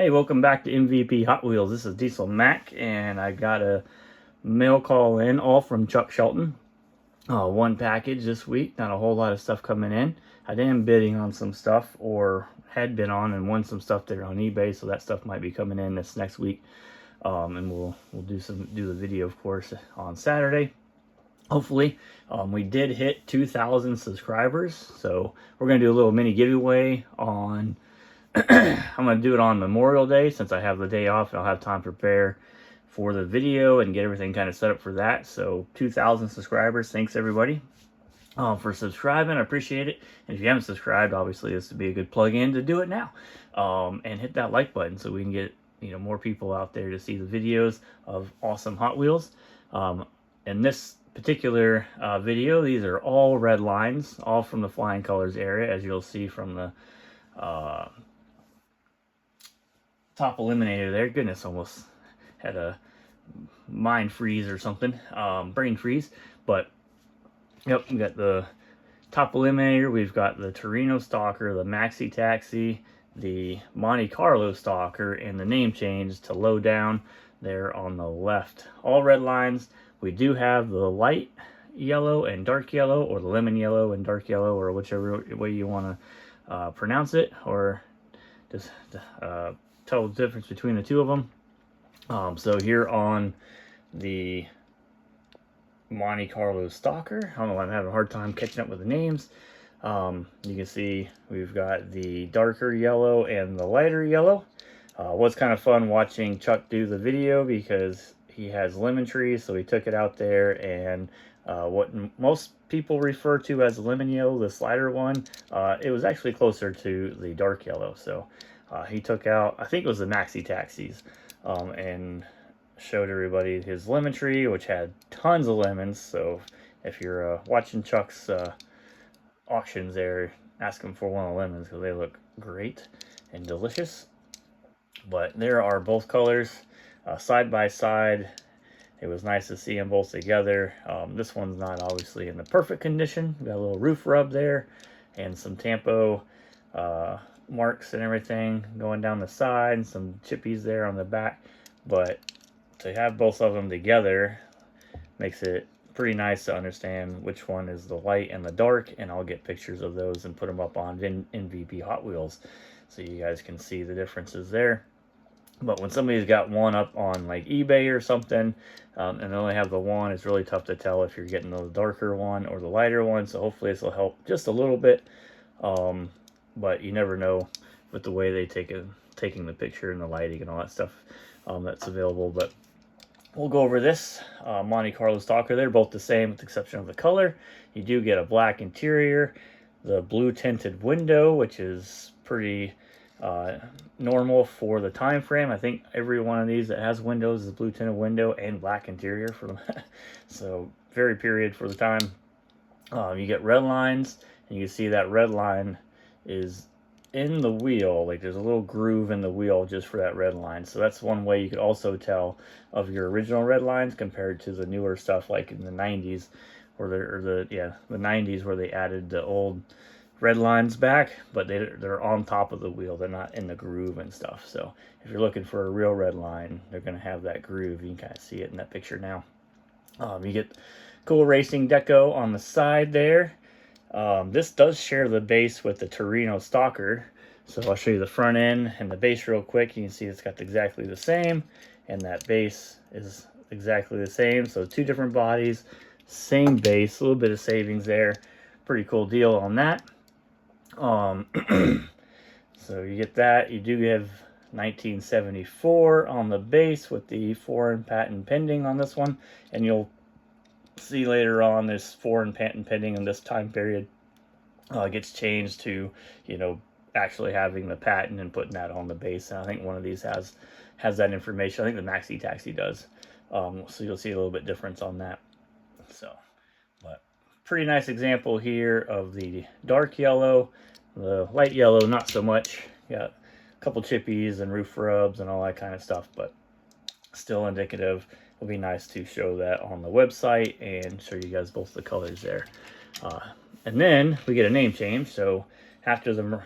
Hey, welcome back to MVP Hot Wheels. This is Diesel Mac, and I got a mail call in, all from Chuck Shelton. One package this week, not a whole lot of stuff coming in. I am bidding on some stuff, or had been on and won some stuff there on eBay, so that stuff might be coming in this next week. And we'll do the video, of course, on Saturday. Hopefully, we did hit 2,000 subscribers, so we're gonna do a little mini giveaway on. I'm going to do it on Memorial Day since I have the day off and I'll have time to prepare for the video and get everything kind of set up for that. So 2,000 subscribers. Thanks everybody for subscribing. I appreciate it. And if you haven't subscribed, obviously this would be a good plug-in to do it now. And hit that like button so we can get more people out there to see the videos of awesome Hot Wheels. In this particular video, these are all red lines, all from the Flying Colors area, as you'll see from the top eliminator there. Goodness, almost had a mind freeze or something, brain freeze. But yep, we got the top eliminator, we've got the Torino Stalker, the Maxi Taxi, the Monte Carlo Stalker, and the name change to Low Down there on the left. All red lines. We do have the light yellow and dark yellow, or the lemon yellow and dark yellow, or whichever way you want to pronounce it, or just tell the difference between the two of them. So here on the Monte Carlo Stalker, I don't know, I'm having a hard time catching up with the names. You can see we've got the darker yellow and the lighter yellow. Was kind of fun watching Chuck do the video because he has lemon trees, so he took it out there, and what most people refer to as lemon yellow, the slider one, it was actually closer to the dark yellow. So he took out, I think it was the Maxi Taxis, and showed everybody his lemon tree, which had tons of lemons. So if you're watching Chuck's auctions there, ask him for one of the lemons because they look great and delicious. But there are both colors side by side. It was nice to see them both together. This one's not obviously in the perfect condition. Got a little roof rub there and some Tampo marks and everything going down the side, and some chippies there on the back. But to have both of them together makes it pretty nice to understand which one is the light and the dark, and I'll get pictures of those and put them up on MVP Hot Wheels so you guys can see the differences there. But when somebody's got one up on like eBay or something, and they only have the one, it's really tough to tell if you're getting the darker one or the lighter one. So hopefully this will help just a little bit. But you never know with the way they taking the picture and the lighting and all that stuff that's available. But we'll go over this Monte Carlo Stalker. They're both the same with the exception of the color. You do get a black interior, the blue tinted window, which is pretty normal for the time frame. I think every one of these that has windows is a blue tinted window and black interior for them. So very period for the time. You get red lines, and you can see that red line is in the wheel. Like there's a little groove in the wheel just for that red line. So that's one way you could also tell of your original red lines compared to the newer stuff like in the 90s, or the 90s where they added the old red lines back, but they're on top of the wheel. They're not in the groove and stuff. So if you're looking for a real red line, they're going to have that groove. You can kind of see it in that picture now. You get cool racing deco on the side there. This does share the base with the Torino Stalker. So I'll show you the front end and the base real quick. You can see it's got exactly the same, and that base is exactly the same. So two different bodies, same base, a little bit of savings there. Pretty cool deal on that. So you get that. You do have 1974 on the base with the foreign patent pending on this one, and you'll see later on this foreign patent pending in this time period gets changed to actually having the patent and putting that on the base. And I think one of these has that information. I think the Maxi Taxi does. So you'll see a little bit difference on that. So, but pretty nice example here of the dark yellow. The light yellow, not so much. Got a couple chippies and roof rubs and all that kind of stuff, but still indicative. It'll be nice to show that on the website and show you guys both the colors there. And then we get a name change. So after the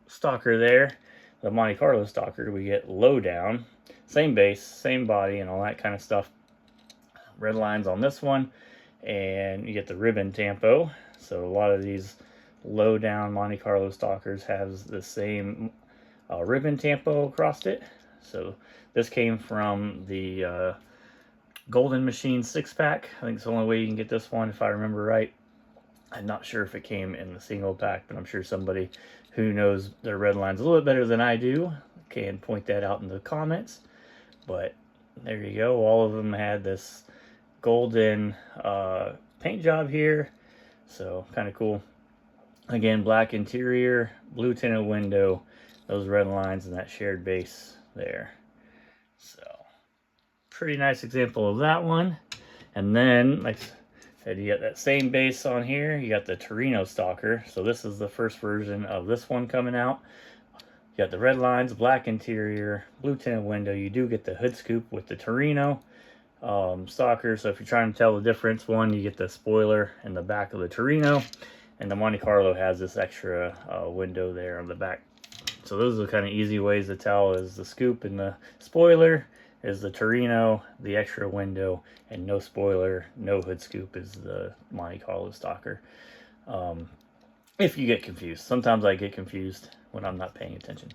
Stalker there, the Monte Carlo Stalker, we get Lowdown, same base, same body, and all that kind of stuff. Red lines on this one, and you get the ribbon tampo. So a lot of these Lowdown Monte Carlo Stalkers has the same ribbon tampo across it. So this came from the Golden Machine 6-pack. I think it's the only way you can get this one, if I remember right. I'm not sure if it came in the single pack, but I'm sure somebody who knows their red lines a little bit better than I do can point that out in the comments. But there you go. All of them had this golden paint job here. So kind of cool. Again, black interior, blue tinted window, those red lines, and that shared base there. So pretty nice example of that one. And then, like and you got that same base on here. You got the Torino Stalker. So this is the first version of this one coming out. You got the red lines, black interior, blue tinted window. You do get the hood scoop with the Torino Stalker. So if you're trying to tell the difference, one, you get the spoiler in the back of the Torino. And the Monte Carlo has this extra window there on the back. So those are the kind of easy ways to tell, is the scoop and the spoiler, is the Torino, the extra window, and no spoiler, no hood scoop is the Monte Carlo Stalker. If you get confused. Sometimes I get confused when I'm not paying attention.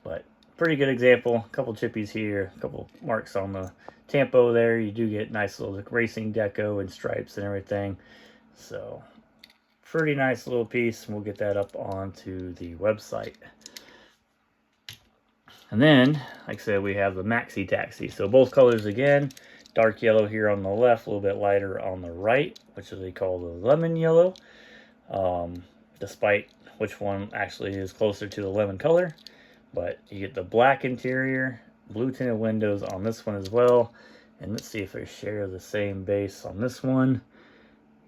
But pretty good example. A couple chippies here, a couple marks on the tampo there. You do get nice little racing deco and stripes and everything. So pretty nice little piece. We'll get that up onto the website. And then, like I said, we have the Maxi Taxi. So both colors again, dark yellow here on the left, a little bit lighter on the right, which is they call the lemon yellow. Despite which one actually is closer to the lemon color. But you get the black interior, blue tinted windows on this one as well. And let's see if they share the same base on this one.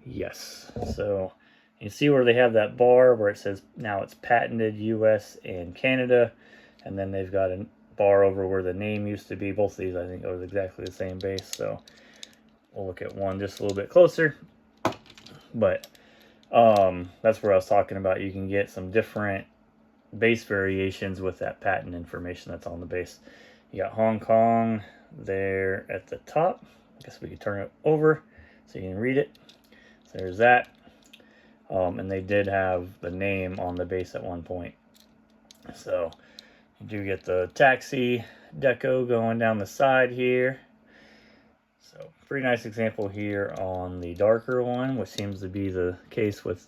Yes. So you see where they have that bar where it says now it's patented US and Canada. And then they've got a bar over where the name used to be. Both of these, I think, are exactly the same base. So we'll look at one just a little bit closer. But that's where I was talking about. You can get some different base variations with that patent information that's on the base. You got Hong Kong there at the top. I guess we could turn it over so you can read it. So there's that. And they did have the name on the base at one point. So you do get the taxi deco going down the side here. So pretty nice example here on the darker one, which seems to be the case with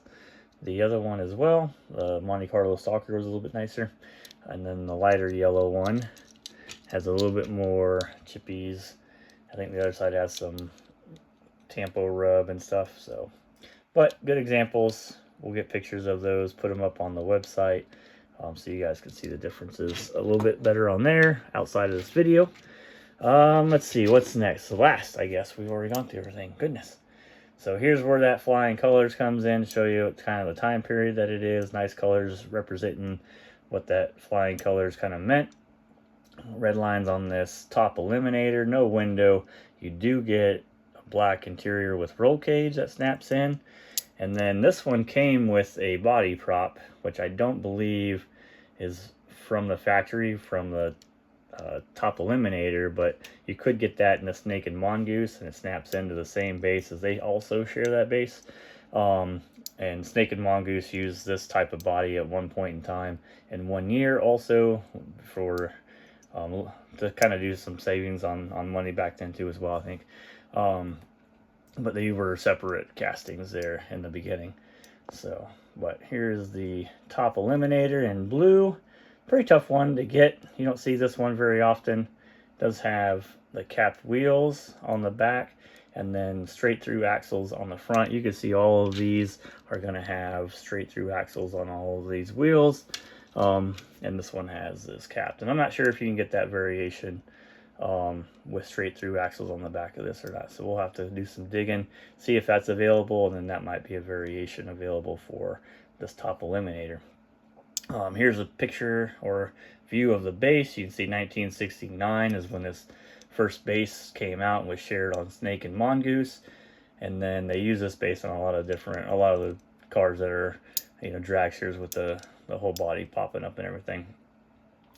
the other one as well. The Monte Carlo Stalker was a little bit nicer. And then the lighter yellow one has a little bit more chippies. I think the other side has some tampo rub and stuff. So, but good examples. We'll get pictures of those, put them up on the website. So you guys can see the differences a little bit better on there outside of this video. Let's see, what's next? The last, I guess. We've already gone through everything. Goodness. So here's where that flying colors comes in, show you kind of the time period that it is. Nice colors representing what that flying colors kind of meant. Red lines on this top eliminator, no window. You do get a black interior with roll cage that snaps in. And then this one came with a body prop, which I don't believe is from the factory, from the top eliminator, but you could get that in the Snake and Mongoose, and it snaps into the same base as they also share that base. And Snake and Mongoose used this type of body at one point in time in 1 year also for to kind of do some savings on money back then too as well, I think. But they were separate castings there in the beginning. So, but here's the top eliminator in blue. Pretty tough one to get. You don't see this one very often. It does have the capped wheels on the back and then straight through axles on the front. You can see all of these are going to have straight through axles on all of these wheels. And this one has this capped. And I'm not sure if you can get that variation with straight through axles on the back of this or not. So we'll have to do some digging, see if that's available, and then that might be a variation available for this top eliminator. Here's a picture or view of the base. You can see 1969 is when this first base came out and was shared on Snake and Mongoose. And then they use this base on a lot of the cars that are, you know, dragsters with the whole body popping up and everything.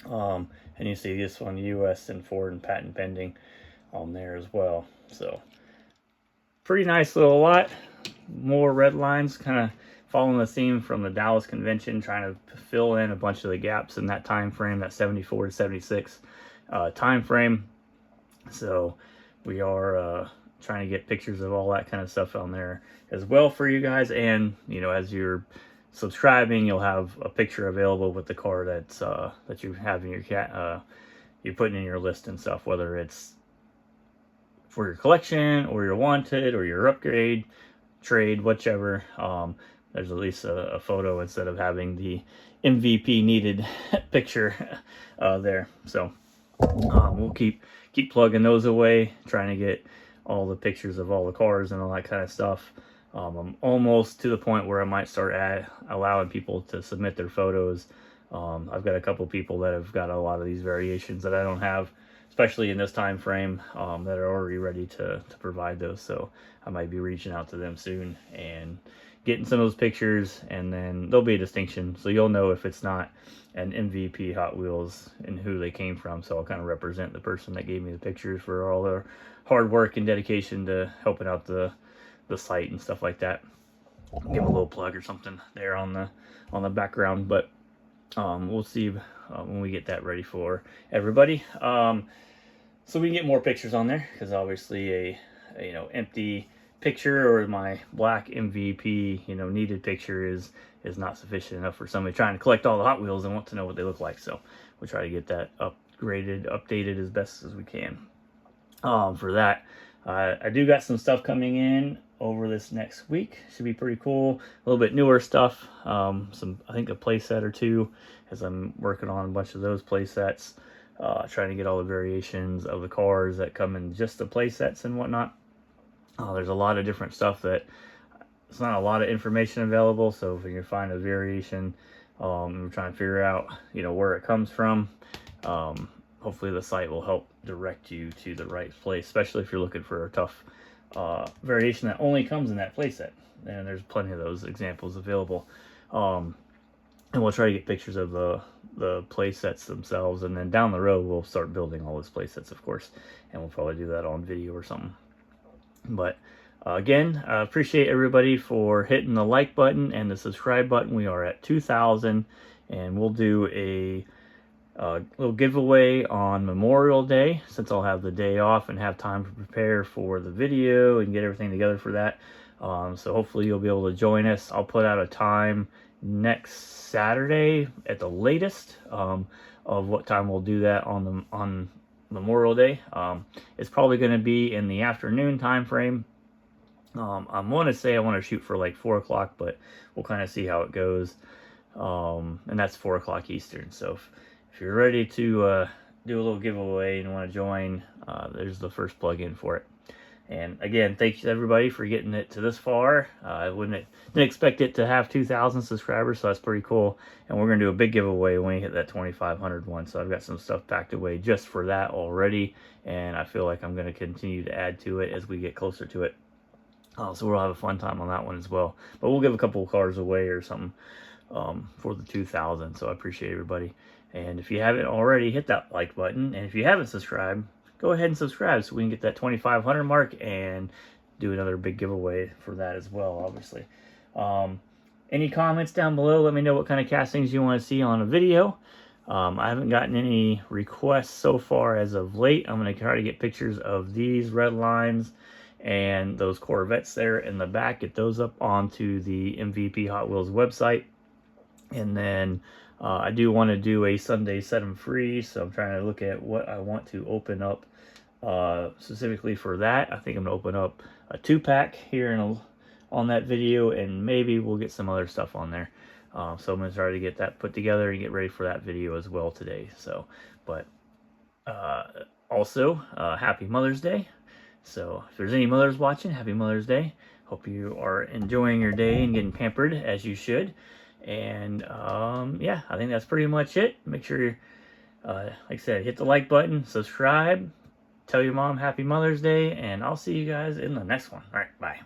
And you see this one, U.S. and Ford and patent pending on there as well. So pretty nice little lot. More red lines, kind of following the theme from the Dallas convention, trying to fill in a bunch of the gaps in that time frame, that 74 to 76 time frame. So we are trying to get pictures of all that kind of stuff on there as well for you guys. And you know, as you're subscribing, you'll have a picture available with the car that's that you have in your you're putting in your list and stuff, whether it's for your collection or your wanted or your upgrade, trade, whichever. There's at least a photo instead of having the MVP needed picture there. So we'll keep plugging those away, trying to get all the pictures of all the cars and all that kind of stuff. I'm almost to the point where I might start allowing people to submit their photos. I've got a couple people that have got a lot of these variations that I don't have, especially in this time frame, that are already ready to provide those. So I might be reaching out to them soon and getting some of those pictures, and then there'll be a distinction. So you'll know if it's not an MVP Hot Wheels and who they came from. So I'll kind of represent the person that gave me the pictures for all their hard work and dedication to helping out the site and stuff like that. Give them a little plug or something there on the background, but we'll see when we get that ready for everybody. So we can get more pictures on there, because obviously a you know, empty picture or my black MVP, you know, needed picture is not sufficient enough for somebody trying to collect all the Hot Wheels and want to know what they look like. So we'll try to get that updated as best as we can. For that, I do got some stuff coming in over this next week. Should be pretty cool. A little bit newer stuff. I think a play set or two, as I'm working on a bunch of those play sets. Trying to get all the variations of the cars that come in just the play sets and whatnot. There's a lot of different stuff that it's not a lot of information available. So if you find a variation, we're trying to figure out, you know, where it comes from. Hopefully the site will help direct you to the right place, especially if you're looking for a tough variation that only comes in that playset. And there's plenty of those examples available. And we'll try to get pictures of the playsets themselves, and then down the road we'll start building all those playsets, of course, and we'll probably do that on video or something. But again, I appreciate everybody for hitting the like button and the subscribe button. We are at 2,000, and we'll do a little giveaway on Memorial Day, since I'll have the day off and have time to prepare for the video and get everything together for that. So hopefully you'll be able to join us. I'll put out a time next Saturday at the latest of what time we'll do that on Memorial Day. It's probably going to be in the afternoon time frame. I want to say I want to shoot for like 4 o'clock, but we'll kind of see how it goes. And that's 4 o'clock Eastern. So if you're ready to do a little giveaway and want to join, there's the first plug-in for it. And again, thanks everybody for getting it to this far. I didn't expect it to have 2,000 subscribers, so that's pretty cool. And we're going to do a big giveaway when we hit that 2,500 one. So I've got some stuff packed away just for that already. And I feel like I'm going to continue to add to it as we get closer to it. So we'll have a fun time on that one as well. But we'll give a couple of cars away or something for the 2,000. So I appreciate everybody. And if you haven't already, hit that like button. And if you haven't subscribed, go ahead and subscribe so we can get that 2,500 mark and do another big giveaway for that as well, obviously. Any comments down below? Let me know what kind of castings you want to see on a video. I haven't gotten any requests so far as of late. I'm going to try to get pictures of these red lines and those Corvettes there in the back. Get those up onto the MVP Hot Wheels website. And then I do want to do a Sunday set them free, so I'm trying to look at what I want to open up specifically for that. I think I'm going to open up a 2-pack here on that video, and maybe we'll get some other stuff on there. So I'm going to try to get that put together and get ready for that video as well today. So, but also, happy Mother's Day. So if there's any mothers watching, happy Mother's Day. Hope you are enjoying your day and getting pampered as you should. And yeah, I think that's pretty much it. Make sure you, like I said, hit the like button, subscribe, tell your mom happy Mother's Day, and I'll see you guys in the next one. All right, bye.